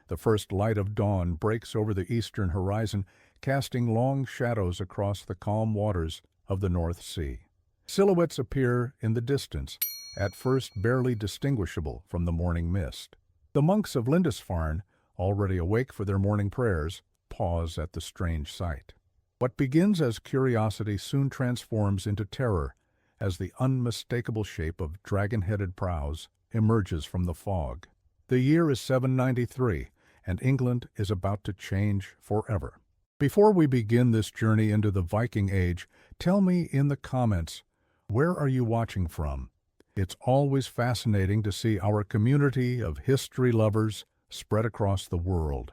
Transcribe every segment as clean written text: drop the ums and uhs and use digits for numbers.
The first light of dawn breaks over the eastern horizon, casting long shadows across the calm waters of the North Sea. Silhouettes appear in the distance, at first barely distinguishable from the morning mist. The monks of Lindisfarne, already awake for their morning prayers, pause at the strange sight. What begins as curiosity soon transforms into terror as the unmistakable shape of dragon-headed prows emerges from the fog. The year is 793, and England is about to change forever. Before we begin this journey into the Viking Age, tell me in the comments, where are you watching from? It's always fascinating to see our community of history lovers spread across the world.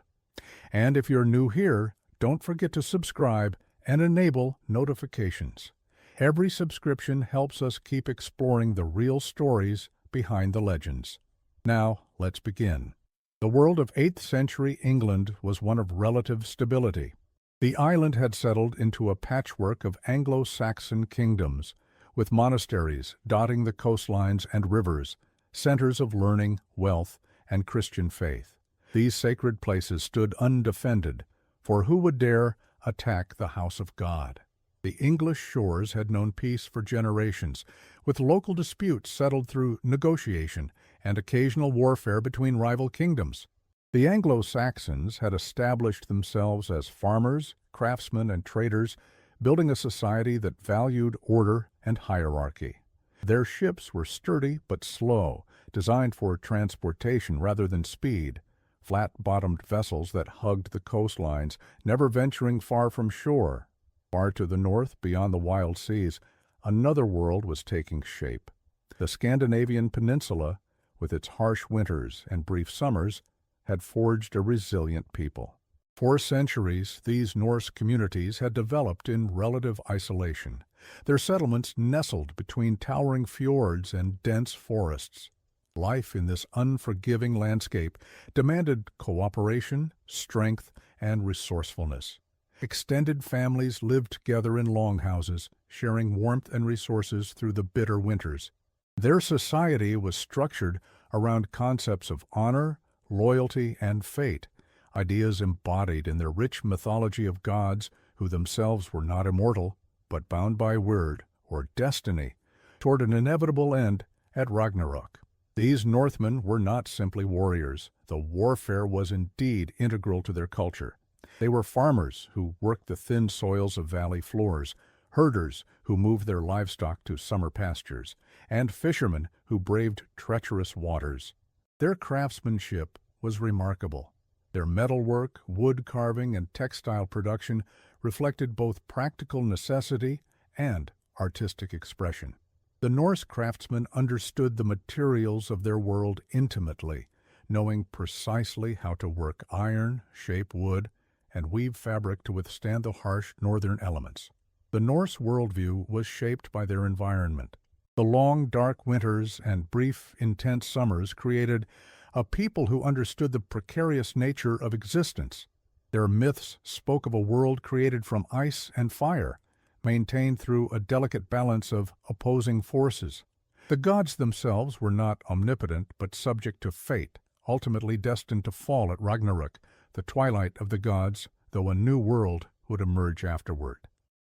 And if you're new here, don't forget to subscribe and enable notifications. Every subscription helps us keep exploring the real stories behind the legends. Now, let's begin. The world of 8th century England was one of relative stability. The island had settled into a patchwork of Anglo-Saxon kingdoms, with monasteries dotting the coastlines and rivers, centers of learning, wealth, and Christian faith. These sacred places stood undefended, for who would dare attack the house of God? The English shores had known peace for generations, with local disputes settled through negotiation and occasional warfare between rival kingdoms. The Anglo-Saxons had established themselves as farmers, craftsmen, and traders, building a society that valued order and hierarchy. Their ships were sturdy but slow, designed for transportation rather than speed, flat-bottomed vessels that hugged the coastlines, never venturing far from shore. Far to the north, beyond the wild seas, another world was taking shape. The Scandinavian peninsula, with its harsh winters and brief summers, had forged a resilient people. For centuries, these Norse communities had developed in relative isolation, their settlements nestled between towering fjords and dense forests. Life in this unforgiving landscape demanded cooperation, strength, and resourcefulness. Extended families lived together in longhouses, sharing warmth and resources through the bitter winters. Their society was structured around concepts of honor, loyalty, and fate, ideas embodied in their rich mythology of gods who themselves were not immortal, but bound by word, or destiny, toward an inevitable end at Ragnarok. These Northmen were not simply warriors, though warfare was indeed integral to their culture. They were farmers who worked the thin soils of valley floors, herders who moved their livestock to summer pastures, and fishermen who braved treacherous waters. Their craftsmanship was remarkable. Their metalwork, wood carving, and textile production reflected both practical necessity and artistic expression. The Norse craftsmen understood the materials of their world intimately, knowing precisely how to work iron, shape wood, and weave fabric to withstand the harsh northern elements. The Norse worldview was shaped by their environment. The long, dark winters and brief, intense summers created a people who understood the precarious nature of existence. Their myths spoke of a world created from ice and fire, maintained through a delicate balance of opposing forces. The gods themselves were not omnipotent but subject to fate, ultimately destined to fall at Ragnarok, the twilight of the gods, though a new world would emerge afterward.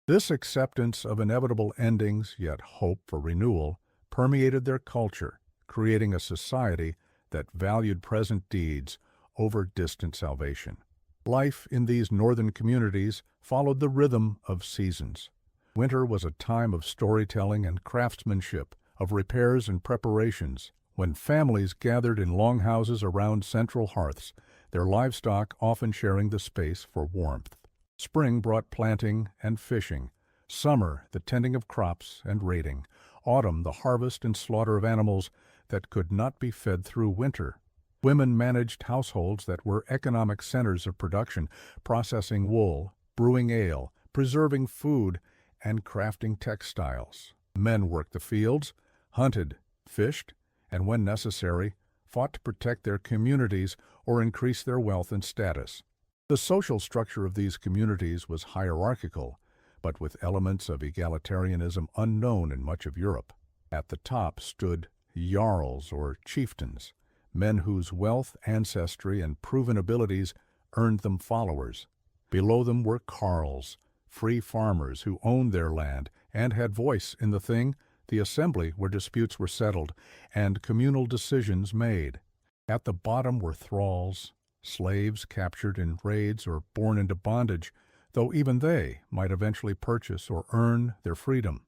This acceptance of inevitable endings, yet hope for renewal, permeated their culture, creating a society that valued present deeds over distant salvation. Life in these northern communities followed the rhythm of seasons. Winter was a time of storytelling and craftsmanship, of repairs and preparations, when families gathered in longhouses around central hearths, their livestock often sharing the space for warmth. Spring brought planting and fishing, summer the tending of crops and raiding, autumn the harvest and slaughter of animals that could not be fed through winter. Women managed households that were economic centers of production, processing wool, brewing ale, preserving food, and crafting textiles. Men worked the fields, hunted, fished, and when necessary, fought to protect their communities or increase their wealth and status. The social structure of these communities was hierarchical, but with elements of egalitarianism unknown in much of Europe. At the top stood jarls or chieftains, men whose wealth, ancestry, and proven abilities earned them followers. Below them were carls, free farmers who owned their land and had voice in the assembly where disputes were settled and communal decisions made. At the bottom were thralls, slaves captured in raids or born into bondage, though even they might eventually purchase or earn their freedom.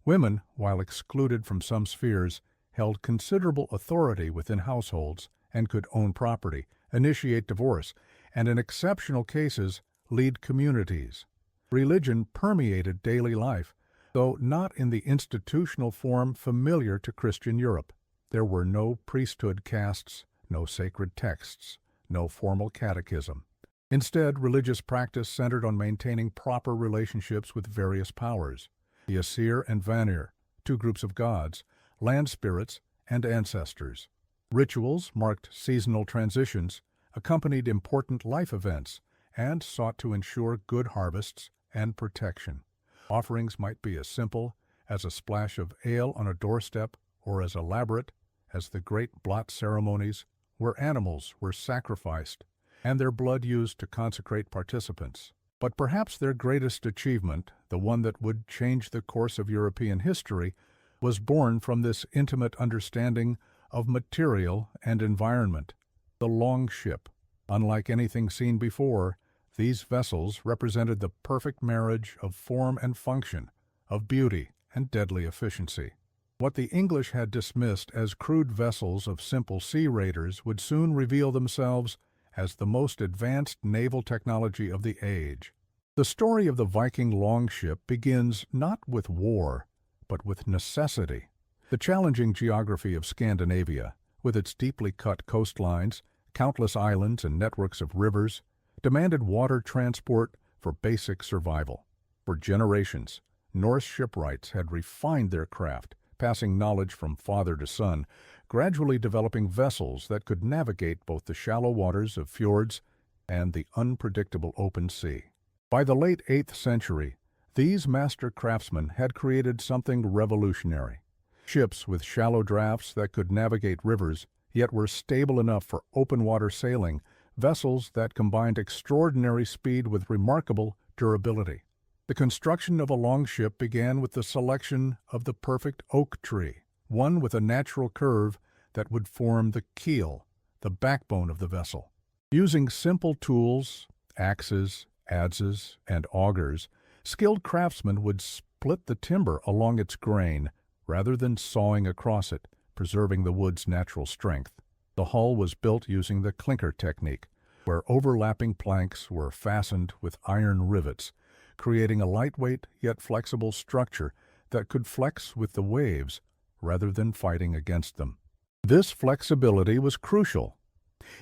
Women, while excluded from some spheres, held considerable authority within households and could own property, initiate divorce, and in exceptional cases, lead communities. Religion permeated daily life, though not in the institutional form familiar to Christian Europe. There were no priesthood castes, no sacred texts, no formal catechism. Instead, religious practice centered on maintaining proper relationships with various powers, the Aesir and Vanir, two groups of gods, land spirits, and ancestors. Rituals marked seasonal transitions, accompanied important life events, and sought to ensure good harvests and protection. Offerings might be as simple as a splash of ale on a doorstep or as elaborate as the great blot ceremonies where animals were sacrificed and their blood used to consecrate participants. But perhaps their greatest achievement, the one that would change the course of European history, was born from this intimate understanding of material and environment. The longship. Unlike anything seen before, these vessels represented the perfect marriage of form and function, of beauty and deadly efficiency. What the English had dismissed as crude vessels of simple sea raiders would soon reveal themselves as the most advanced naval technology of the age. The story of the Viking longship begins not with war, but with necessity. The challenging geography of Scandinavia, with its deeply cut coastlines, countless islands and networks of rivers, demanded water transport for basic survival. For generations, Norse shipwrights had refined their craft, passing knowledge from father to son, gradually developing vessels that could navigate both the shallow waters of fjords and the unpredictable open sea. By the late 8th century, these master craftsmen had created something revolutionary. Ships with shallow drafts that could navigate rivers, yet were stable enough for open water sailing, vessels that combined extraordinary speed with remarkable durability. The construction of a longship began with the selection of the perfect oak tree, one with a natural curve that would form the keel, the backbone of the vessel. Using simple tools, axes, adzes, and augers, skilled craftsmen would split the timber along its grain rather than sawing across it, preserving the wood's natural strength. The hull was built using the clinker technique, where overlapping planks were fastened with iron rivets, creating a lightweight yet flexible structure that could flex with the waves rather than fighting against them. This flexibility was crucial.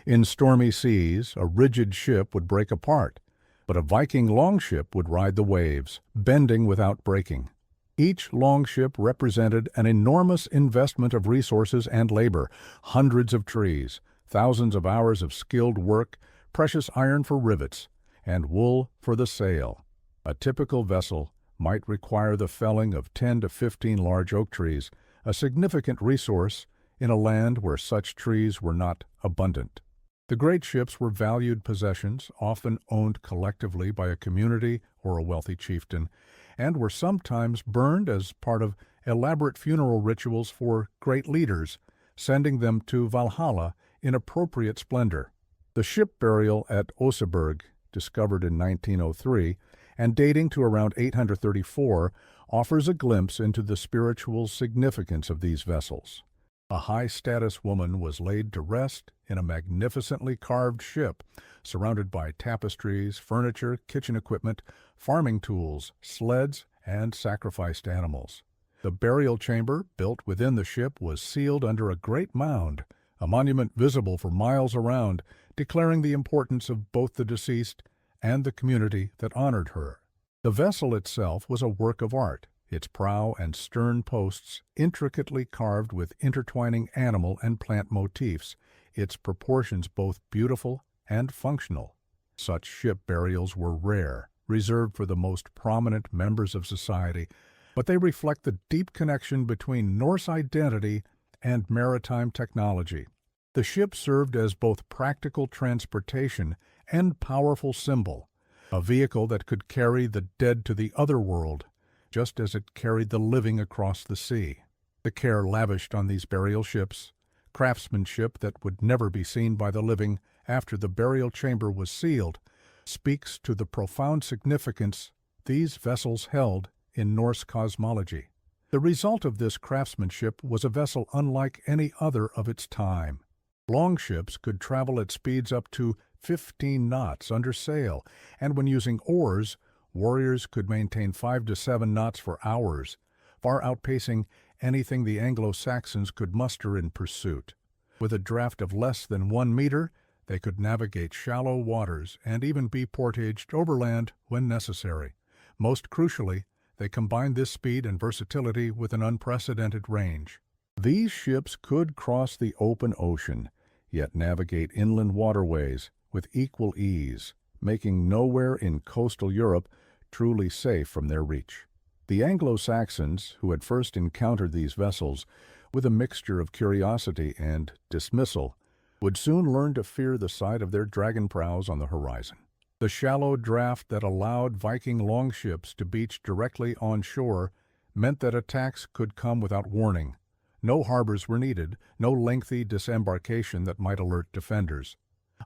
In stormy seas, a rigid ship would break apart, but a Viking longship would ride the waves, bending without breaking. Each longship represented an enormous investment of resources and labor, hundreds of trees, thousands of hours of skilled work, precious iron for rivets, and wool for the sail. A typical vessel might require the felling of 10 to 15 large oak trees, a significant resource in a land where such trees were not abundant. The great ships were valued possessions, often owned collectively by a community or a wealthy chieftain, and were sometimes burned as part of elaborate funeral rituals for great leaders, sending them to Valhalla in appropriate splendor. The ship burial at Oseberg, discovered in 1903, and dating to around 834, offers a glimpse into the spiritual significance of these vessels. A high-status woman was laid to rest in a magnificently carved ship, surrounded by tapestries, furniture, kitchen equipment, farming tools, sleds, and sacrificed animals. The burial chamber, built within the ship, was sealed under a great mound, a monument visible for miles around, declaring the importance of both the deceased and the community that honored her. The vessel itself was a work of art, its prow and stern posts intricately carved with intertwining animal and plant motifs, its proportions both beautiful and functional. Such ship burials were rare, reserved for the most prominent members of society, but they reflect the deep connection between Norse identity and maritime technology. The ship served as both practical transportation and powerful symbol, a vehicle that could carry the dead to the other world, just as it carried the living across the sea. The care lavished on these burial ships, craftsmanship that would never be seen by the living after the burial chamber was sealed, speaks to the profound significance these vessels held in Norse cosmology. The result of this craftsmanship was a vessel unlike any other of its time. Longships could travel at speeds up to 15 knots under sail, and when using oars, warriors could maintain 5 to 7 knots for hours, far outpacing anything the Anglo-Saxons could muster in pursuit. With a draft of less than 1 meter, they could navigate shallow waters and even be portaged overland when necessary. Most crucially, they combined this speed and versatility with an unprecedented range. These ships could cross the open ocean, yet navigate inland waterways with equal ease, making nowhere in coastal Europe truly safe from their reach. The Anglo-Saxons, who had first encountered these vessels with a mixture of curiosity and dismissal, would soon learn to fear the sight of their dragon prows on the horizon. The shallow draft that allowed Viking longships to beach directly on shore meant that attacks could come without warning. No harbors were needed, no lengthy disembarkation that might alert defenders.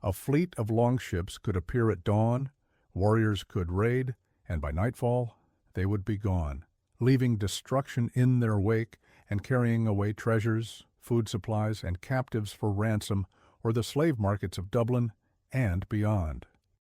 A fleet of longships could appear at dawn, warriors could raid, and by nightfall they would be gone, leaving destruction in their wake and carrying away treasures, food supplies, and captives for ransom or the slave markets of Dublin and beyond.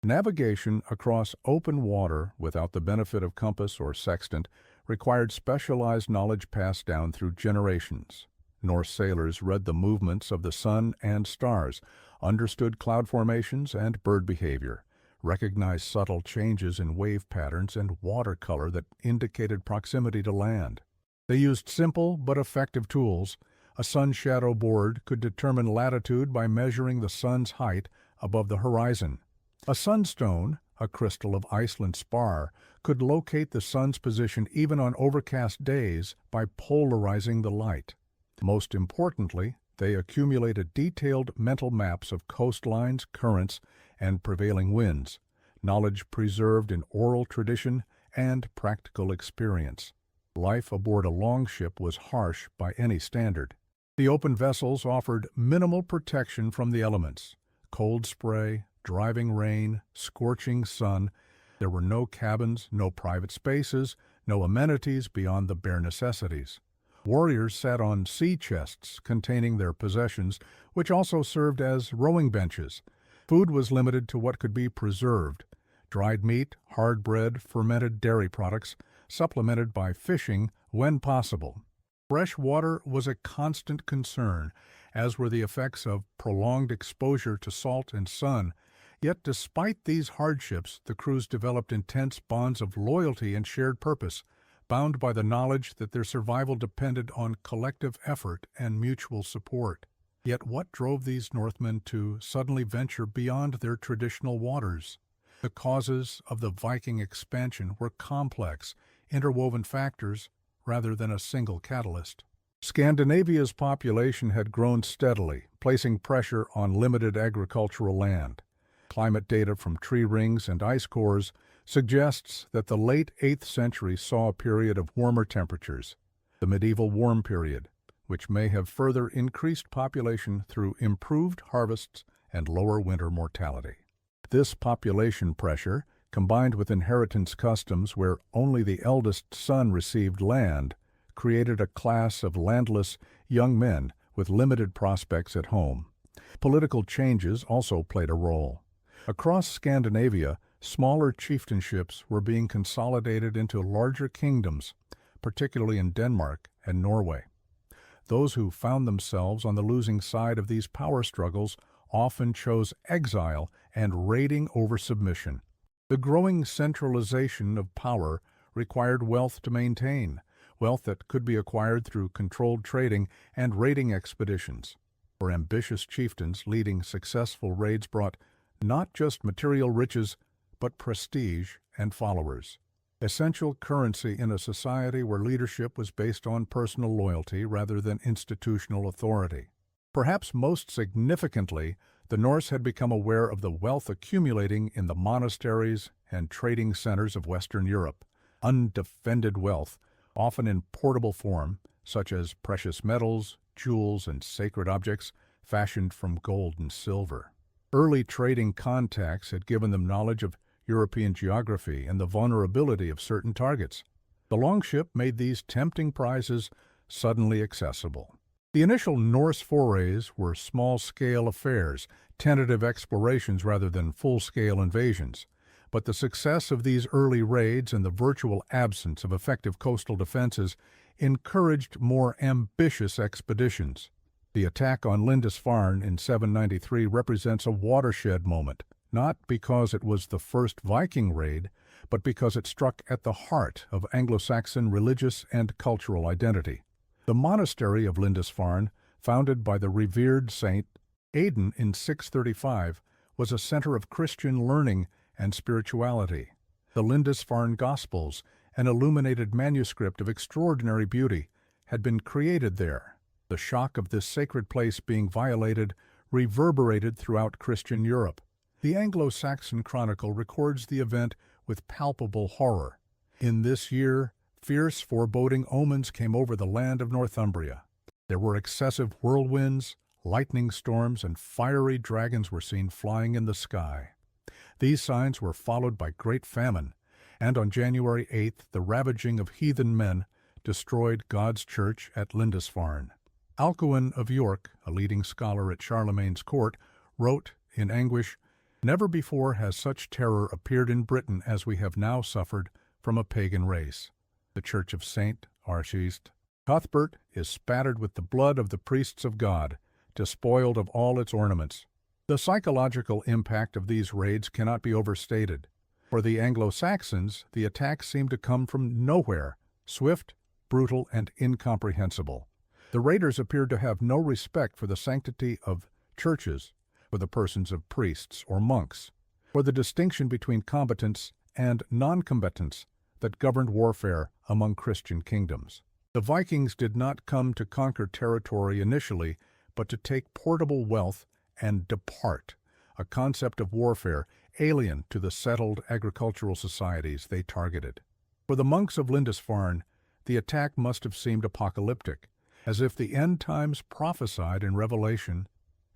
Navigation across open water without the benefit of compass or sextant required specialized knowledge passed down through generations. Norse sailors read the movements of the sun and stars, understood cloud formations and bird behavior, recognized subtle changes in wave patterns and water color that indicated proximity to land. They used simple but effective tools. A sun shadow board could determine latitude by measuring the sun's height above the horizon. A sunstone, a crystal of Iceland spar, could locate the sun's position even on overcast days by polarizing the light. Most importantly, they accumulated detailed mental maps of coastlines, currents, and prevailing winds, knowledge preserved in oral tradition and practical experience. Life aboard a longship was harsh by any standard. The open vessels offered minimal protection from the elements. Cold spray, driving rain, scorching sun. There were no cabins, no private spaces, no amenities beyond the bare necessities. Warriors sat on sea chests containing their possessions, which also served as rowing benches. Food was limited to what could be preserved: dried meat, hard bread, fermented dairy products, supplemented by fishing when possible. Fresh water was a constant concern, as were the effects of prolonged exposure to salt and sun. Yet despite these hardships, the crews developed intense bonds of loyalty and shared purpose, bound by the knowledge that their survival depended on collective effort and mutual support. Yet what drove these Northmen to suddenly venture beyond their traditional waters? The causes of the Viking expansion were complex, interwoven factors rather than a single catalyst. Scandinavia's population had grown steadily, placing pressure on limited agricultural land. Climate data from tree rings and ice cores suggests that the late 8th century saw a period of warmer temperatures, the medieval warm period, which may have further increased population through improved harvests and lower winter mortality. This population pressure, combined with inheritance customs where only the eldest son received land, created a class of landless young men with limited prospects at home. Political changes also played a role. Across Scandinavia, smaller chieftainships were being consolidated into larger kingdoms, particularly in Denmark and Norway. Those who found themselves on the losing side of these power struggles often chose exile and raiding over submission. The growing centralization of power required wealth to maintain, wealth that could be acquired through controlled trading and raiding expeditions. For ambitious chieftains, leading successful raids brought not just material riches, but prestige and followers. Essential currency in a society where leadership was based on personal loyalty rather than institutional authority. Perhaps most significantly, the Norse had become aware of the wealth accumulating in the monasteries and trading centers of Western Europe, undefended wealth, often in portable form, such as precious metals, jewels, and sacred objects fashioned from gold and silver. Early trading contacts had given them knowledge of European geography and the vulnerability of certain targets. The longship made these tempting prizes suddenly accessible. The initial Norse forays were small-scale affairs, tentative explorations rather than full-scale invasions. But the success of these early raids and the virtual absence of effective coastal defenses encouraged more ambitious expeditions. The attack on Lindisfarne in 793 represents a watershed moment, not because it was the first Viking raid, but because it struck at the heart of Anglo-Saxon religious and cultural identity. The monastery of Lindisfarne, founded by the revered Saint Aidan in 635, was a center of Christian learning and spirituality. The Lindisfarne Gospels, an illuminated manuscript of extraordinary beauty, had been created there. The shock of this sacred place being violated reverberated throughout Christian Europe. The Anglo-Saxon Chronicle records the event with palpable horror. In this year, fierce foreboding omens came over the land of Northumbria. There were excessive whirlwinds, lightning storms, and fiery dragons were seen flying in the sky. These signs were followed by great famine, and on January 8th the ravaging of heathen men destroyed God's church at Lindisfarne. Alcuin of York, a leading scholar at Charlemagne's court, wrote in anguish, "Never before has such terror appeared in Britain as we have now suffered from a pagan race. The church of St. Archist Cuthbert is spattered with the blood of the priests of God, despoiled of all its ornaments." The psychological impact of these raids cannot be overstated. For the Anglo-Saxons, the attacks seemed to come from nowhere, swift, brutal, and incomprehensible. The raiders appeared to have no respect for the sanctity of churches, for the persons of priests or monks, for the distinction between combatants and non-combatants that governed warfare among Christian kingdoms. The Vikings did not come to conquer territory initially, but to take portable wealth and depart, a concept of warfare alien to the settled agricultural societies they targeted. For the monks of Lindisfarne, the attack must have seemed apocalyptic, as if the end times prophesied in Revelation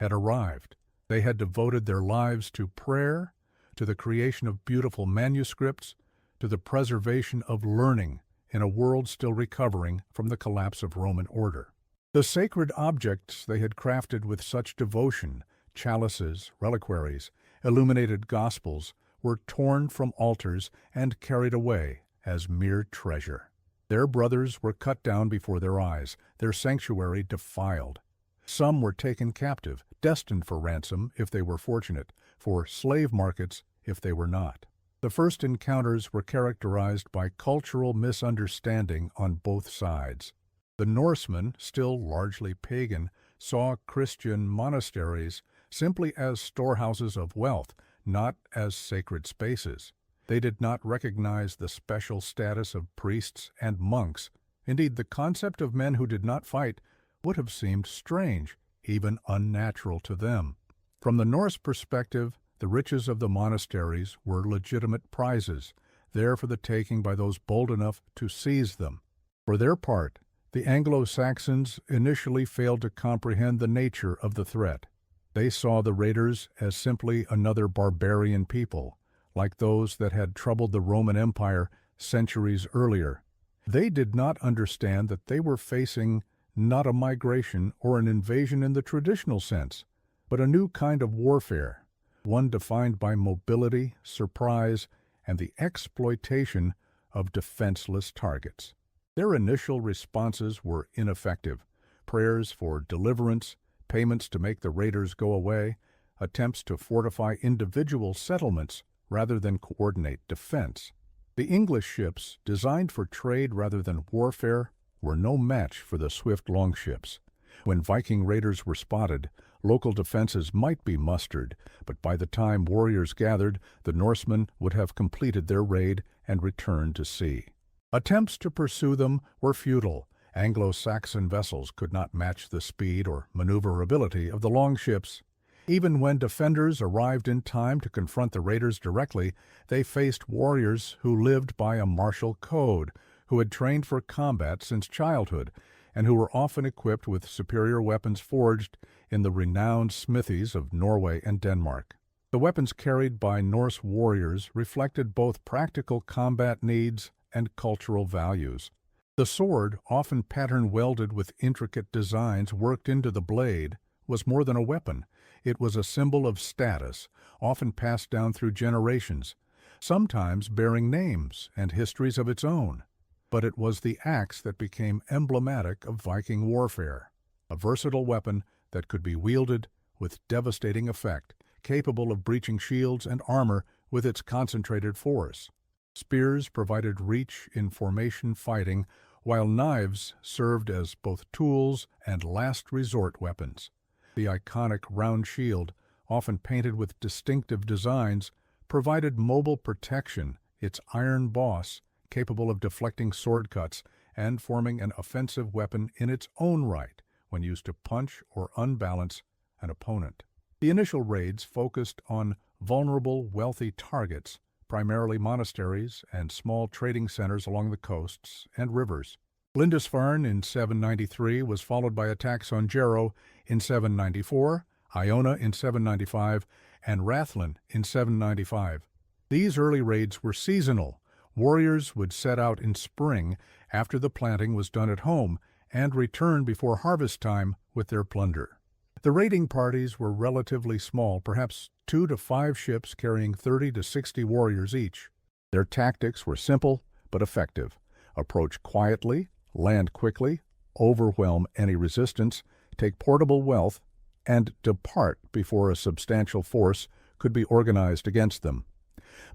had arrived. They had devoted their lives to prayer, to the creation of beautiful manuscripts, to the preservation of learning in a world still recovering from the collapse of Roman order. The sacred objects they had crafted with such devotion, chalices, reliquaries, illuminated gospels, were torn from altars and carried away as mere treasure. Their brothers were cut down before their eyes, their sanctuary defiled. Some were taken captive, destined for ransom if they were fortunate, for slave markets if they were not. The first encounters were characterized by cultural misunderstanding on both sides. The Norsemen, still largely pagan, saw Christian monasteries simply as storehouses of wealth, not as sacred spaces. They did not recognize the special status of priests and monks. Indeed, the concept of men who did not fight would have seemed strange, even unnatural to them. From the Norse perspective, the riches of the monasteries were legitimate prizes, there for the taking by those bold enough to seize them. For their part, the Anglo-Saxons initially failed to comprehend the nature of the threat. They saw the raiders as simply another barbarian people, like those that had troubled the Roman Empire centuries earlier. They did not understand that they were facing not a migration or an invasion in the traditional sense, but a new kind of warfare, one defined by mobility, surprise, and the exploitation of defenseless targets. Their initial responses were ineffective. Prayers for deliverance, payments to make the raiders go away, attempts to fortify individual settlements rather than coordinate defense. The English ships, designed for trade rather than warfare, were no match for the swift longships. When Viking raiders were spotted, local defenses might be mustered, but by the time warriors gathered, the Norsemen would have completed their raid and returned to sea. Attempts to pursue them were futile, Anglo-Saxon vessels could not match the speed or maneuverability of the longships. Even when defenders arrived in time to confront the raiders directly, they faced warriors who lived by a martial code, who had trained for combat since childhood, and who were often equipped with superior weapons forged in the renowned smithies of Norway and Denmark. The weapons carried by Norse warriors reflected both practical combat needs and cultural values. The sword, often pattern-welded with intricate designs worked into the blade, was more than a weapon. It was a symbol of status, often passed down through generations, sometimes bearing names and histories of its own. But it was the axe that became emblematic of Viking warfare, a versatile weapon that could be wielded with devastating effect, capable of breaching shields and armor with its concentrated force. Spears provided reach in formation fighting, while knives served as both tools and last-resort weapons. The iconic round shield, often painted with distinctive designs, provided mobile protection, its iron boss capable of deflecting sword cuts and forming an offensive weapon in its own right when used to punch or unbalance an opponent. The initial raids focused on vulnerable, wealthy targets, primarily monasteries and small trading centers along the coasts and rivers. Lindisfarne in 793 was followed by attacks on Jarrow in 794, Iona in 795, and Rathlin in 795. These early raids were seasonal. Warriors would set out in spring after the planting was done at home and return before harvest time with their plunder. The raiding parties were relatively small, perhaps 2 to 5 ships carrying 30 to 60 warriors each. Their tactics were simple but effective. Approach quietly, land quickly, overwhelm any resistance, take portable wealth, and depart before a substantial force could be organized against them.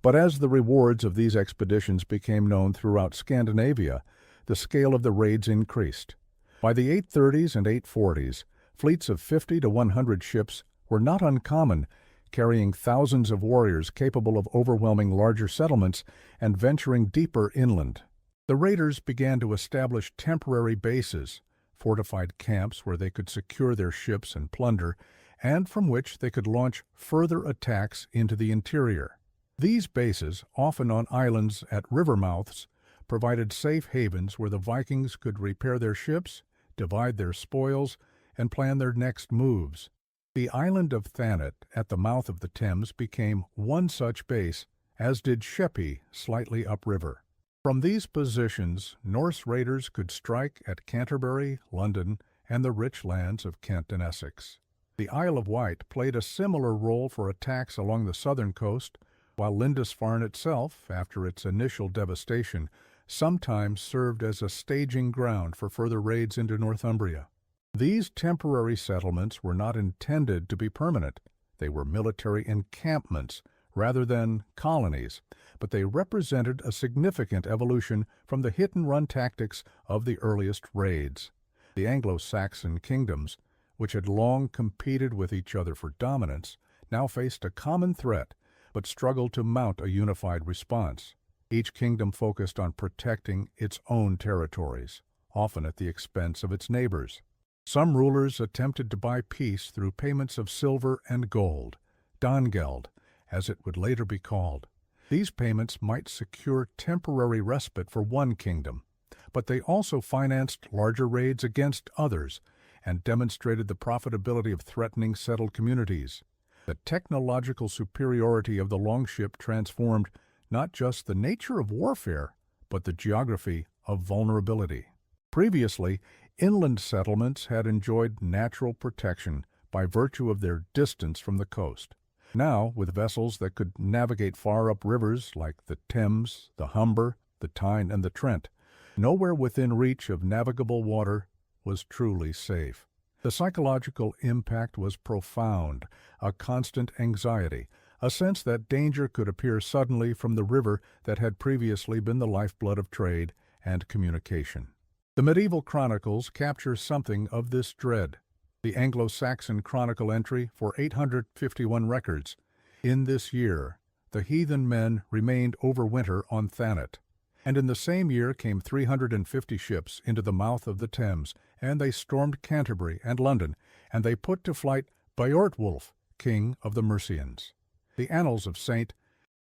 But as the rewards of these expeditions became known throughout Scandinavia, the scale of the raids increased. By the 830s and 840s, fleets of 50 to 100 ships were not uncommon, carrying thousands of warriors capable of overwhelming larger settlements and venturing deeper inland. The raiders began to establish temporary bases, fortified camps where they could secure their ships and plunder, and from which they could launch further attacks into the interior. These bases, often on islands at river mouths, provided safe havens where the Vikings could repair their ships, divide their spoils, and plan their next moves. The island of Thanet at the mouth of the Thames became one such base, as did Sheppey slightly upriver. From these positions, Norse raiders could strike at Canterbury, London, and the rich lands of Kent and Essex. The Isle of Wight played a similar role for attacks along the southern coast, while Lindisfarne itself, after its initial devastation, sometimes served as a staging ground for further raids into Northumbria. These temporary settlements were not intended to be permanent. They were military encampments rather than colonies, but they represented a significant evolution from the hit-and-run tactics of the earliest raids. The Anglo-Saxon kingdoms, which had long competed with each other for dominance, now faced a common threat, but struggled to mount a unified response. Each kingdom focused on protecting its own territories, often at the expense of its neighbors. Some rulers attempted to buy peace through payments of silver and gold, Dangeld, as it would later be called. These payments might secure temporary respite for one kingdom, but they also financed larger raids against others and demonstrated the profitability of threatening settled communities. The technological superiority of the longship transformed not just the nature of warfare, but the geography of vulnerability. Previously, inland settlements had enjoyed natural protection by virtue of their distance from the coast. Now, with vessels that could navigate far up rivers like the Thames, the Humber, the Tyne, and the Trent, nowhere within reach of navigable water was truly safe. The psychological impact was profound, a constant anxiety, a sense that danger could appear suddenly from the river that had previously been the lifeblood of trade and communication. The medieval chronicles capture something of this dread. The Anglo-Saxon Chronicle entry for 851 records. In this year, the heathen men remained over winter on Thanet. And in the same year came 350 ships into the mouth of the Thames, and they stormed Canterbury and London, and they put to flight Beorhtwulf, king of the Mercians. The Annals of St.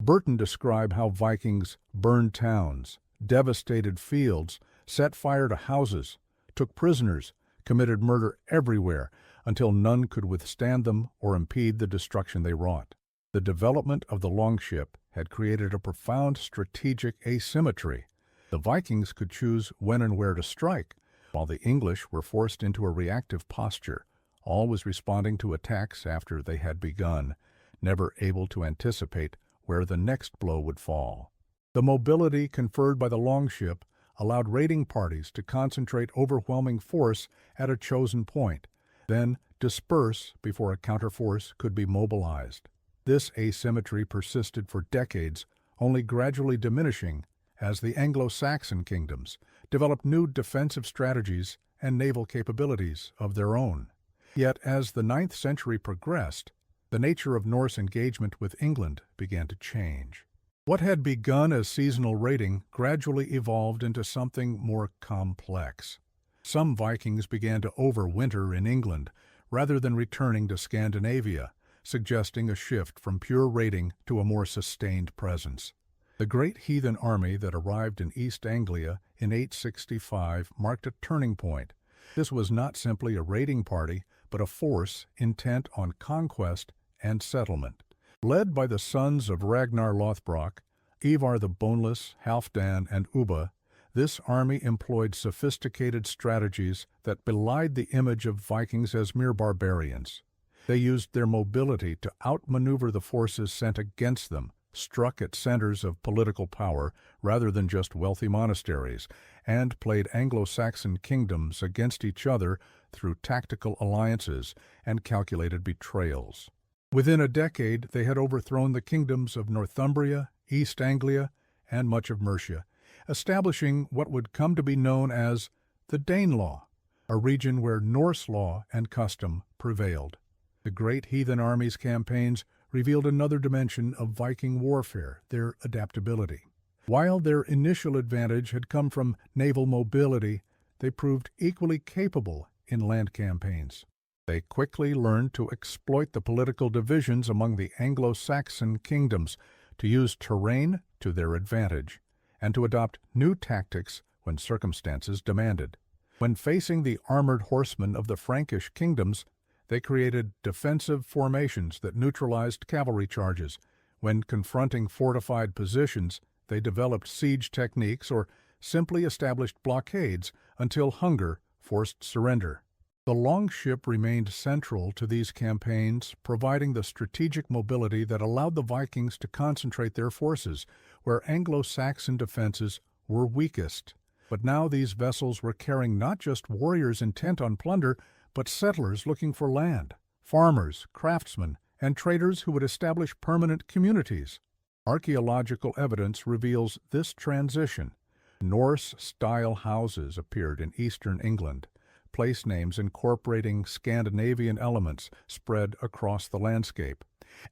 Burton describe how Vikings burned towns, devastated fields, set fire to houses, took prisoners, committed murder everywhere, until none could withstand them or impede the destruction they wrought. The development of the longship had created a profound strategic asymmetry. The Vikings could choose when and where to strike, while the English were forced into a reactive posture, always responding to attacks after they had begun, never able to anticipate where the next blow would fall. The mobility conferred by the longship allowed raiding parties to concentrate overwhelming force at a chosen point, then disperse before a counterforce could be mobilized. This asymmetry persisted for decades, only gradually diminishing as the Anglo-Saxon kingdoms developed new defensive strategies and naval capabilities of their own. Yet as the 9th century progressed, the nature of Norse engagement with England began to change. What had begun as seasonal raiding gradually evolved into something more complex. Some Vikings began to overwinter in England rather than returning to Scandinavia, suggesting a shift from pure raiding to a more sustained presence. The great heathen army that arrived in East Anglia in 865 marked a turning point. This was not simply a raiding party, but a force intent on conquest and settlement. Led by the sons of Ragnar Lothbrok, Ivar the Boneless, Halfdan, and Ubba, this army employed sophisticated strategies that belied the image of Vikings as mere barbarians. They used their mobility to outmaneuver the forces sent against them, struck at centers of political power rather than just wealthy monasteries, and played Anglo-Saxon kingdoms against each other through tactical alliances and calculated betrayals. Within a decade, they had overthrown the kingdoms of Northumbria, East Anglia, and much of Mercia, establishing what would come to be known as the Danelaw, a region where Norse law and custom prevailed. The great heathen army's campaigns revealed another dimension of Viking warfare, their adaptability. While their initial advantage had come from naval mobility, they proved equally capable in land campaigns. They quickly learned to exploit the political divisions among the Anglo-Saxon kingdoms, to use terrain to their advantage, and to adopt new tactics when circumstances demanded. When facing the armored horsemen of the Frankish kingdoms, they created defensive formations that neutralized cavalry charges. When confronting fortified positions, they developed siege techniques or simply established blockades until hunger forced surrender. The longship remained central to these campaigns, providing the strategic mobility that allowed the Vikings to concentrate their forces where Anglo-Saxon defenses were weakest. But now these vessels were carrying not just warriors intent on plunder, but settlers looking for land, farmers, craftsmen, and traders who would establish permanent communities. Archaeological evidence reveals this transition. Norse-style houses appeared in eastern England, place names incorporating Scandinavian elements spread across the landscape,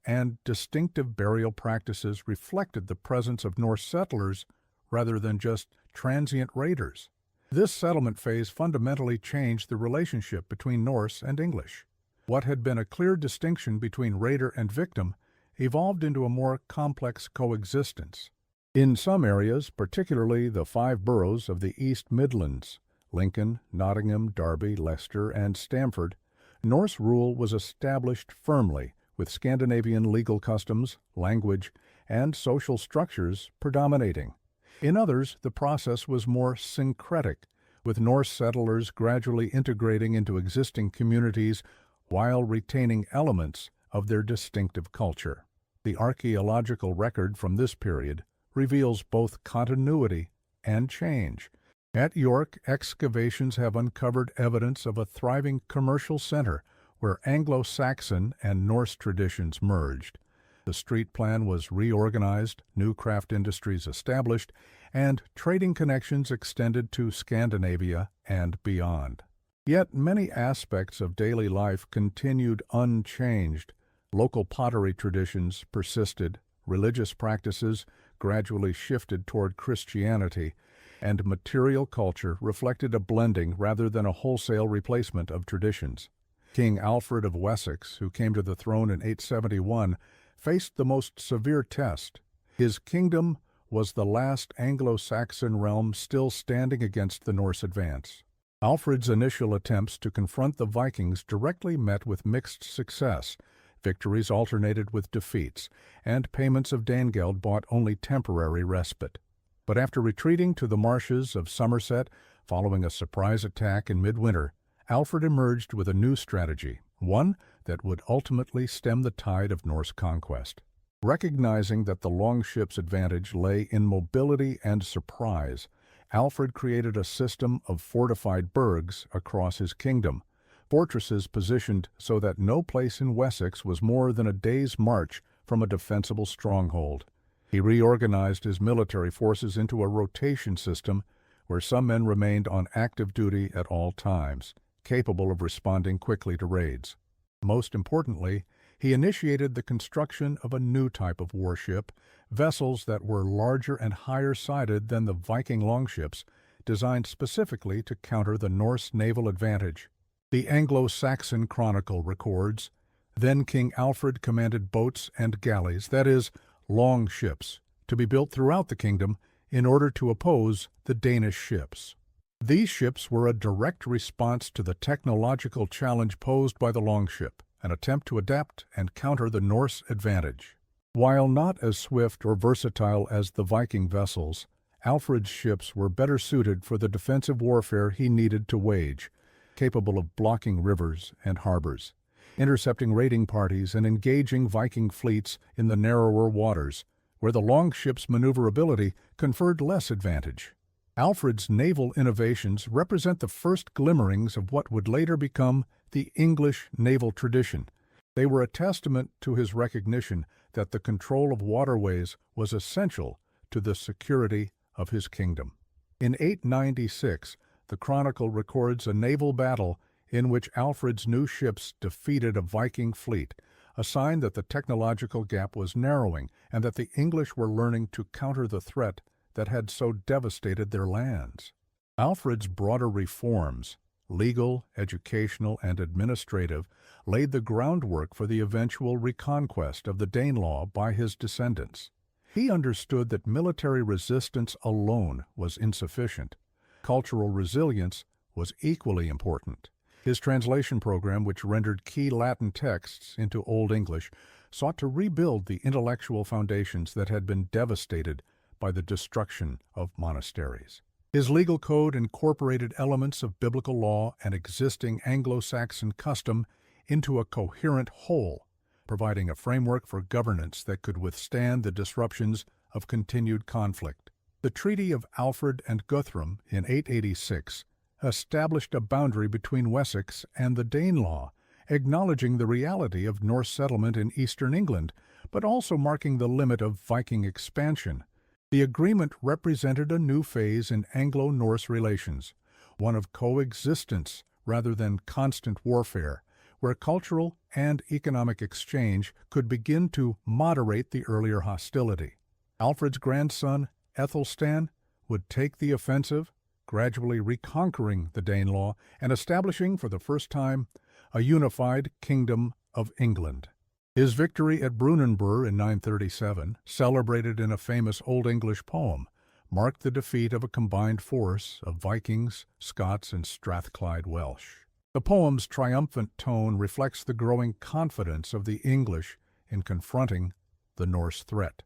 and distinctive burial practices reflected the presence of Norse settlers rather than just transient raiders. This settlement phase fundamentally changed the relationship between Norse and English. What had been a clear distinction between raider and victim evolved into a more complex coexistence. In some areas, particularly the 5 boroughs of the East Midlands, Lincoln, Nottingham, Derby, Leicester, and Stamford, Norse rule was established firmly, with Scandinavian legal customs, language, and social structures predominating. In others, the process was more syncretic, with Norse settlers gradually integrating into existing communities while retaining elements of their distinctive culture. The archaeological record from this period reveals both continuity and change. At York, excavations have uncovered evidence of a thriving commercial center where Anglo-Saxon and Norse traditions merged. The street plan was reorganized, new craft industries established, and trading connections extended to Scandinavia and beyond. Yet many aspects of daily life continued unchanged. Local pottery traditions persisted, religious practices gradually shifted toward Christianity, and material culture reflected a blending rather than a wholesale replacement of traditions. King Alfred of Wessex, who came to the throne in 871, faced the most severe test. His kingdom was the last Anglo-Saxon realm still standing against the Norse advance. Alfred's initial attempts to confront the Vikings directly met with mixed success. Victories alternated with defeats, and payments of Danegeld bought only temporary respite. But after retreating to the marshes of Somerset following a surprise attack in midwinter, Alfred emerged with a new strategy, one that would ultimately stem the tide of Norse conquest. Recognizing that the Longships' advantage lay in mobility and surprise, Alfred created a system of fortified burghs across his kingdom, fortresses positioned so that no place in Wessex was more than a day's march from a defensible stronghold. He reorganized his military forces into a rotation system where some men remained on active duty at all times, capable of responding quickly to raids. Most importantly, he initiated the construction of a new type of warship, vessels that were larger and higher-sided than the Viking Longships, designed specifically to counter the Norse naval advantage. The Anglo-Saxon Chronicle records, "Then King Alfred commanded boats and galleys, that is, long ships, to be built throughout the kingdom in order to oppose the Danish ships." These ships were a direct response to the technological challenge posed by the longship, an attempt to adapt and counter the Norse advantage. While not as swift or versatile as the Viking vessels, Alfred's ships were better suited for the defensive warfare he needed to wage, capable of blocking rivers and harbors, intercepting raiding parties and engaging Viking fleets in the narrower waters, where the longships' maneuverability conferred less advantage. Alfred's naval innovations represent the first glimmerings of what would later become the English naval tradition. They were a testament to his recognition that the control of waterways was essential to the security of his kingdom. In 896, the Chronicle records a naval battle in which Alfred's new ships defeated a Viking fleet, a sign that the technological gap was narrowing and that the English were learning to counter the threat that had so devastated their lands. Alfred's broader reforms, legal, educational, and administrative, laid the groundwork for the eventual reconquest of the Danelaw by his descendants. He understood that military resistance alone was insufficient. Cultural resilience was equally important. His translation program, which rendered key Latin texts into Old English, sought to rebuild the intellectual foundations that had been devastated by the destruction of monasteries. His legal code incorporated elements of biblical law and existing Anglo-Saxon custom into a coherent whole, providing a framework for governance that could withstand the disruptions of continued conflict. The Treaty of Alfred and Guthrum in 886 established a boundary between Wessex and the Danelaw, acknowledging the reality of Norse settlement in eastern England, but also marking the limit of Viking expansion. The agreement represented a new phase in Anglo-Norse relations, one of coexistence rather than constant warfare, where cultural and economic exchange could begin to moderate the earlier hostility. Alfred's grandson, Ethelstan, would take the offensive, gradually reconquering the Danelaw and establishing for the first time a unified Kingdom of England. His victory at Brunanburh in 937, celebrated in a famous Old English poem, marked the defeat of a combined force of Vikings, Scots, and Strathclyde Welsh. The poem's triumphant tone reflects the growing confidence of the English in confronting the Norse threat.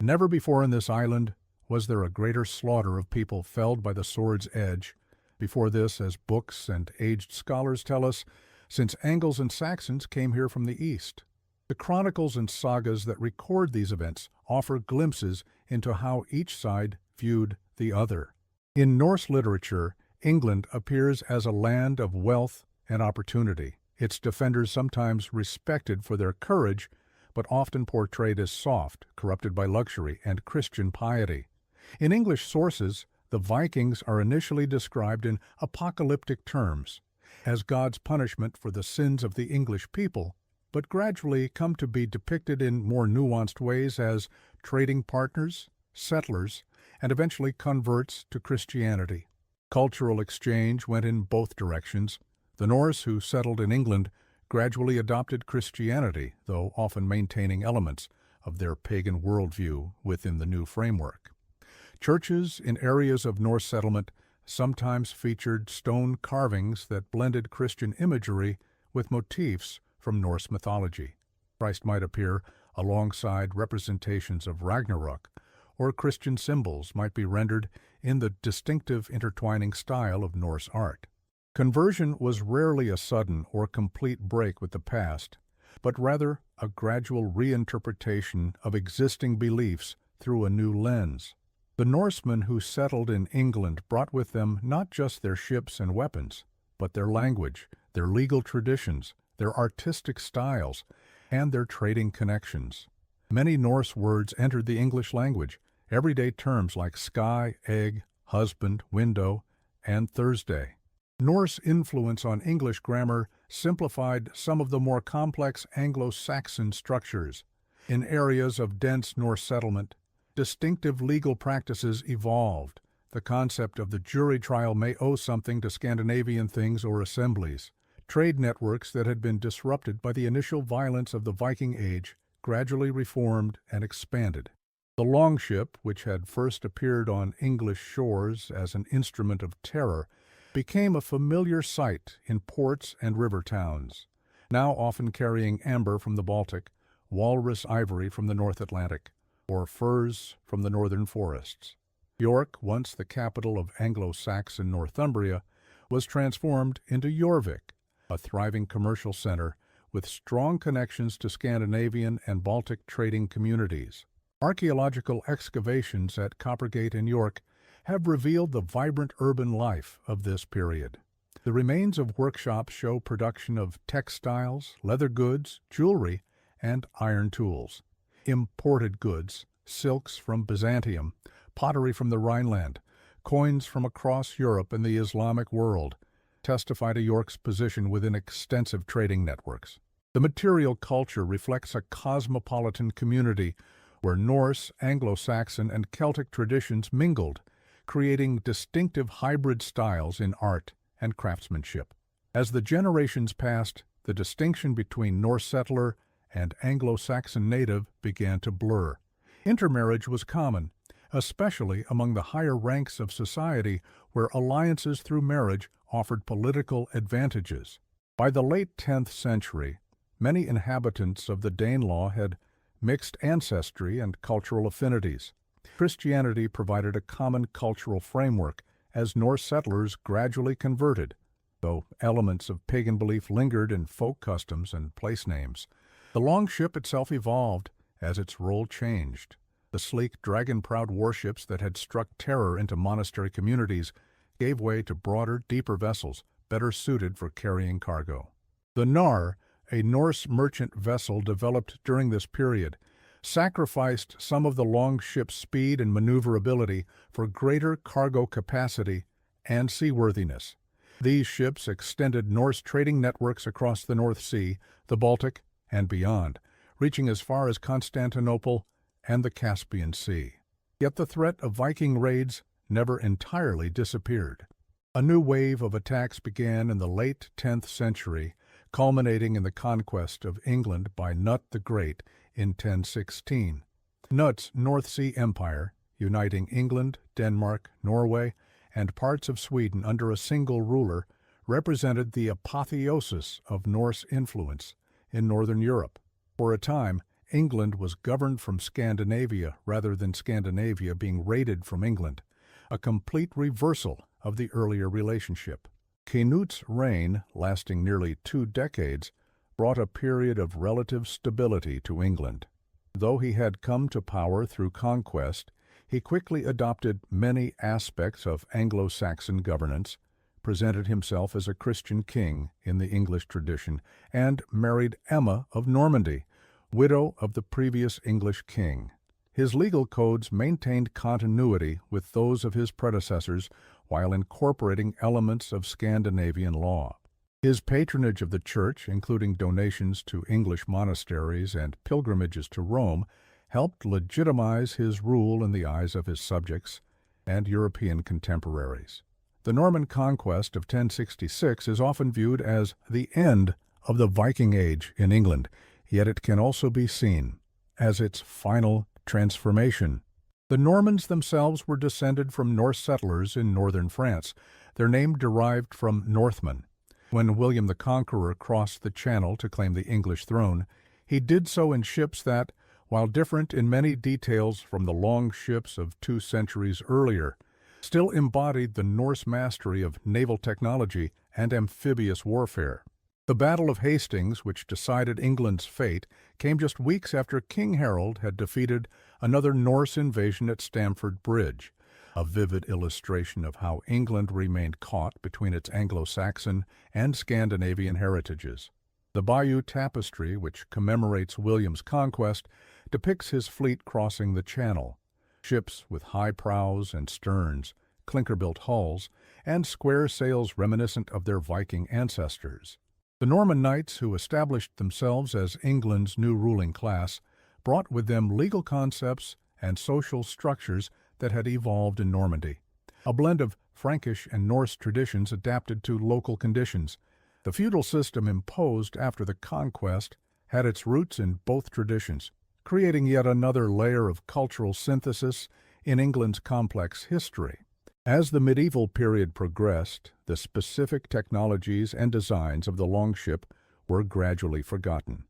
Never before in this island was there a greater slaughter of people felled by the sword's edge. Before this, as books and aged scholars tell us, since Angles and Saxons came here from the east. The chronicles and sagas that record these events offer glimpses into how each side viewed the other. In Norse literature, England appears as a land of wealth and opportunity, its defenders sometimes respected for their courage, but often portrayed as soft, corrupted by luxury and Christian piety. In English sources, the Vikings are initially described in apocalyptic terms, as God's punishment for the sins of the English people, but gradually come to be depicted in more nuanced ways as trading partners, settlers, and eventually converts to Christianity. Cultural exchange went in both directions. The Norse who settled in England gradually adopted Christianity, though often maintaining elements of their pagan worldview within the new framework. Churches in areas of Norse settlement sometimes featured stone carvings that blended Christian imagery with motifs from Norse mythology. Christ might appear alongside representations of Ragnarok, or Christian symbols might be rendered in the distinctive intertwining style of Norse art. Conversion was rarely a sudden or complete break with the past, but rather a gradual reinterpretation of existing beliefs through a new lens. The Norsemen who settled in England brought with them not just their ships and weapons, but their language, their legal traditions, their artistic styles, and their trading connections. Many Norse words entered the English language, everyday terms like sky, egg, husband, window, and Thursday. Norse influence on English grammar simplified some of the more complex Anglo-Saxon structures. In areas of dense Norse settlement, distinctive legal practices evolved. The concept of the jury trial may owe something to Scandinavian things or assemblies. Trade networks that had been disrupted by the initial violence of the Viking Age gradually reformed and expanded. The longship, which had first appeared on English shores as an instrument of terror, became a familiar sight in ports and river towns, now often carrying amber from the Baltic, walrus ivory from the North Atlantic, or furs from the northern forests. York, once the capital of Anglo-Saxon Northumbria, was transformed into Jorvik, a thriving commercial center with strong connections to Scandinavian and Baltic trading communities. Archaeological excavations at Coppergate and York have revealed the vibrant urban life of this period. The remains of workshops show production of textiles, leather goods, jewelry, and iron tools. Imported goods, silks from Byzantium, pottery from the Rhineland, coins from across Europe and the Islamic world, testify to York's position within extensive trading networks. The material culture reflects a cosmopolitan community where Norse, Anglo-Saxon, and Celtic traditions mingled, creating distinctive hybrid styles in art and craftsmanship. As the generations passed, the distinction between Norse settler and Anglo-Saxon native began to blur. Intermarriage was common, especially among the higher ranks of society where alliances through marriage offered political advantages. By the late 10th century, many inhabitants of the Danelaw had mixed ancestry and cultural affinities. Christianity provided a common cultural framework as Norse settlers gradually converted, though elements of pagan belief lingered in folk customs and place names. The longship itself evolved as its role changed. The sleek, dragon-proud warships that had struck terror into monastery communities gave way to broader, deeper vessels, better suited for carrying cargo. The Nar, a Norse merchant vessel developed during this period, sacrificed some of the longship's speed and maneuverability for greater cargo capacity and seaworthiness. These ships extended Norse trading networks across the North Sea, the Baltic, and beyond, reaching as far as Constantinople and the Caspian Sea. Yet the threat of Viking raids never entirely disappeared. A new wave of attacks began in the late 10th century, culminating in the conquest of England by Knut the Great in 1016. Knut's North Sea Empire, uniting England, Denmark, Norway, and parts of Sweden under a single ruler, represented the apotheosis of Norse influence in Northern Europe. For a time, England was governed from Scandinavia rather than Scandinavia being raided from England, a complete reversal of the earlier relationship. Canut's reign, lasting nearly 2 decades, brought a period of relative stability to England. Though he had come to power through conquest, he quickly adopted many aspects of Anglo-Saxon governance, presented himself as a Christian king in the English tradition, and married Emma of Normandy, widow of the previous English king. His legal codes maintained continuity with those of his predecessors while incorporating elements of Scandinavian law. His patronage of the Church, including donations to English monasteries and pilgrimages to Rome, helped legitimize his rule in the eyes of his subjects and European contemporaries. The Norman conquest of 1066 is often viewed as the end of the Viking Age in England, yet it can also be seen as its final transformation. The Normans themselves were descended from Norse settlers in northern France, their name derived from Northmen. When William the Conqueror crossed the Channel to claim the English throne, he did so in ships that, while different in many details from the longships of 2 centuries earlier, still embodied the Norse mastery of naval technology and amphibious warfare. The Battle of Hastings, which decided England's fate, came just weeks after King Harold had defeated another Norse invasion at Stamford Bridge, a vivid illustration of how England remained caught between its Anglo-Saxon and Scandinavian heritages. The Bayeux Tapestry, which commemorates William's conquest, depicts his fleet crossing the Channel. Ships with high prows and sterns, clinker-built hulls, and square sails reminiscent of their Viking ancestors. The Norman knights, who established themselves as England's new ruling class, brought with them legal concepts and social structures that had evolved in Normandy, a blend of Frankish and Norse traditions adapted to local conditions. The feudal system imposed after the conquest had its roots in both traditions, creating yet another layer of cultural synthesis in England's complex history. As the medieval period progressed, the specific technologies and designs of the longship were gradually forgotten.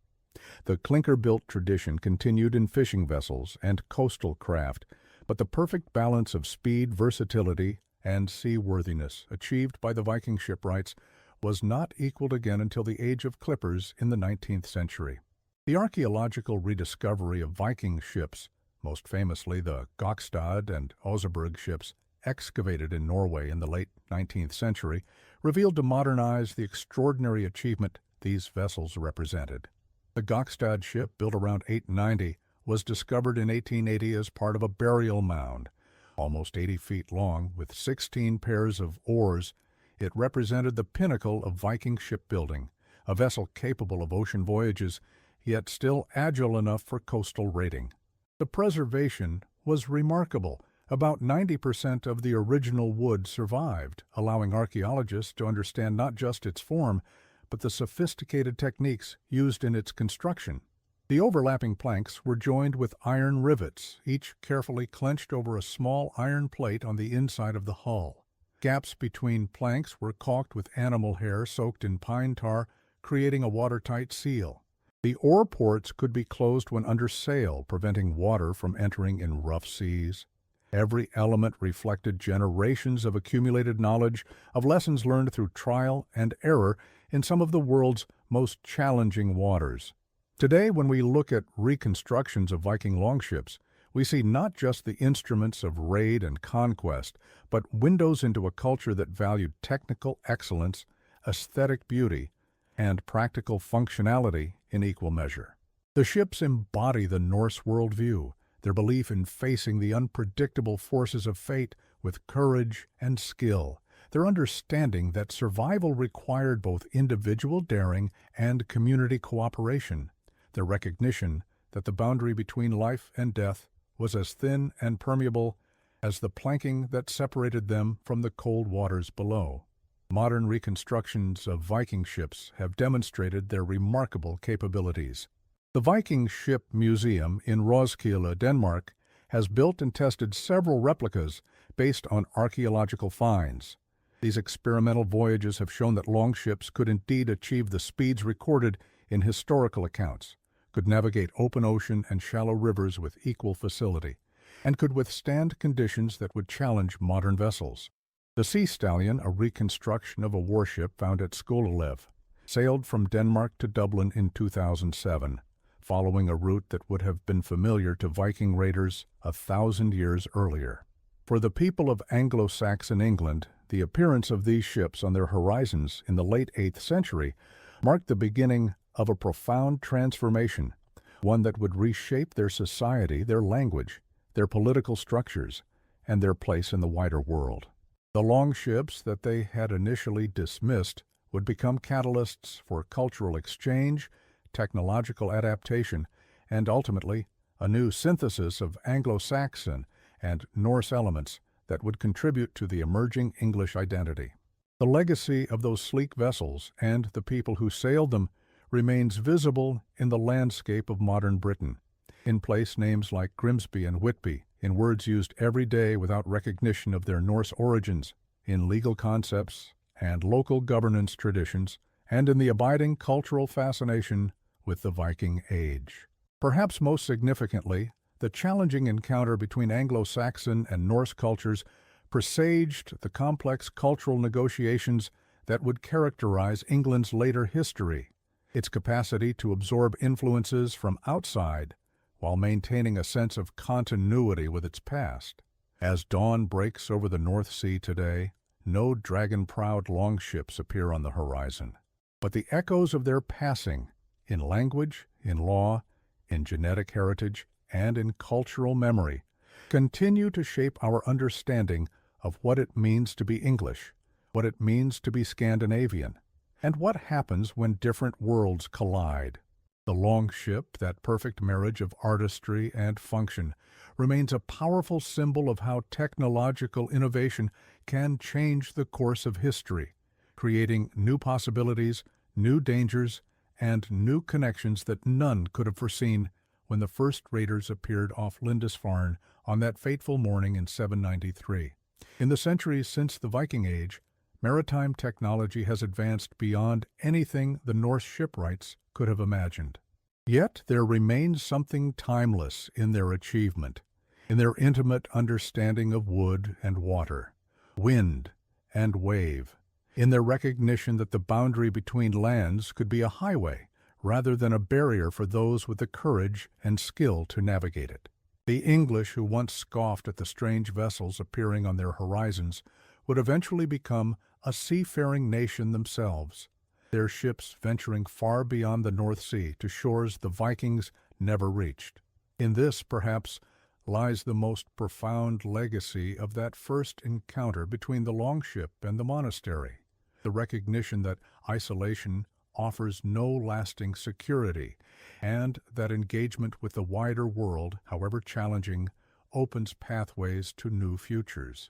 The clinker-built tradition continued in fishing vessels and coastal craft, but the perfect balance of speed, versatility, and seaworthiness achieved by the Viking shipwrights was not equaled again until the age of clippers in the 19th century. The archaeological rediscovery of Viking ships, most famously the Gokstad and Oseberg ships, excavated in Norway in the late 19th century, revealed to modernize the extraordinary achievement these vessels represented. The Gokstad ship, built around 890, was discovered in 1880 as part of a burial mound. Almost 80 feet long, with 16 pairs of oars, it represented the pinnacle of Viking shipbuilding, a vessel capable of ocean voyages, yet still agile enough for coastal raiding. The preservation was remarkable. About 90% of the original wood survived, allowing archaeologists to understand not just its form, but the sophisticated techniques used in its construction. The overlapping planks were joined with iron rivets, each carefully clenched over a small iron plate on the inside of the hull. Gaps between planks were caulked with animal hair soaked in pine tar, creating a watertight seal. The oar ports could be closed when under sail, preventing water from entering in rough seas. Every element reflected generations of accumulated knowledge, of lessons learned through trial and error in some of the world's most challenging waters. Today, when we look at reconstructions of Viking longships, we see not just the instruments of raid and conquest, but windows into a culture that valued technical excellence, aesthetic beauty, and practical functionality in equal measure. The ships embody the Norse worldview, their belief in facing the unpredictable forces of fate with courage and skill, their understanding that survival required both individual daring and community cooperation, their recognition that the boundary between life and death was as thin and permeable as the planking that separated them from the cold waters below. Modern reconstructions of Viking ships have demonstrated their remarkable capabilities. The Viking Ship Museum in Roskilde, Denmark, has built and tested several replicas based on archaeological finds. These experimental voyages have shown that longships could indeed achieve the speeds recorded in historical accounts, could navigate open ocean and shallow rivers with equal facility, and could withstand conditions that would challenge modern vessels. The Sea Stallion, a reconstruction of a warship found at Skålelev, sailed from Denmark to Dublin in 2007, following a route that would have been familiar to Viking raiders 1,000 years earlier. For the people of Anglo-Saxon England, the appearance of these ships on their horizons in the late 8th century marked the beginning of a profound transformation, one that would reshape their society, their language, their political structures, and their place in the wider world. The longships that they had initially dismissed would become catalysts for cultural exchange, technological adaptation, and ultimately a new synthesis of Anglo-Saxon and Norse elements that would contribute to the emerging English identity. The legacy of those sleek vessels and the people who sailed them remains visible in the landscape of modern Britain, in place names like Grimsby and Whitby, in words used every day without recognition of their Norse origins, in legal concepts and local governance traditions, and in the abiding cultural fascination with the Viking Age. Perhaps most significantly, the challenging encounter between Anglo-Saxon and Norse cultures presaged the complex cultural negotiations that would characterize England's later history. Its capacity to absorb influences from outside while maintaining a sense of continuity with its past. As dawn breaks over the North Sea today, no dragon-prowed longships appear on the horizon, but the echoes of their passing, in language, in law, in genetic heritage, and in cultural memory, continue to shape our understanding of what it means to be English, what it means to be Scandinavian, and what happens when different worlds collide. The longship, that perfect marriage of artistry and function, remains a powerful symbol of how technological innovation can change the course of history, creating new possibilities, new dangers, and new connections that none could have foreseen when the first raiders appeared off Lindisfarne on that fateful morning in 793. In the centuries since the Viking Age, maritime technology has advanced beyond anything the Norse shipwrights could have imagined. Yet there remains something timeless in their achievement, in their intimate understanding of wood and water, wind and wave, in their recognition that the boundary between lands could be a highway rather than a barrier for those with the courage and skill to navigate it. The English who once scoffed at the strange vessels appearing on their horizons would eventually become a seafaring nation themselves, their ships venturing far beyond the North Sea to shores the Vikings never reached. In this, perhaps, lies the most profound legacy of that first encounter between the longship and the monastery, the recognition that isolation offers no lasting security, and that engagement with the wider world, however challenging, opens pathways to new futures.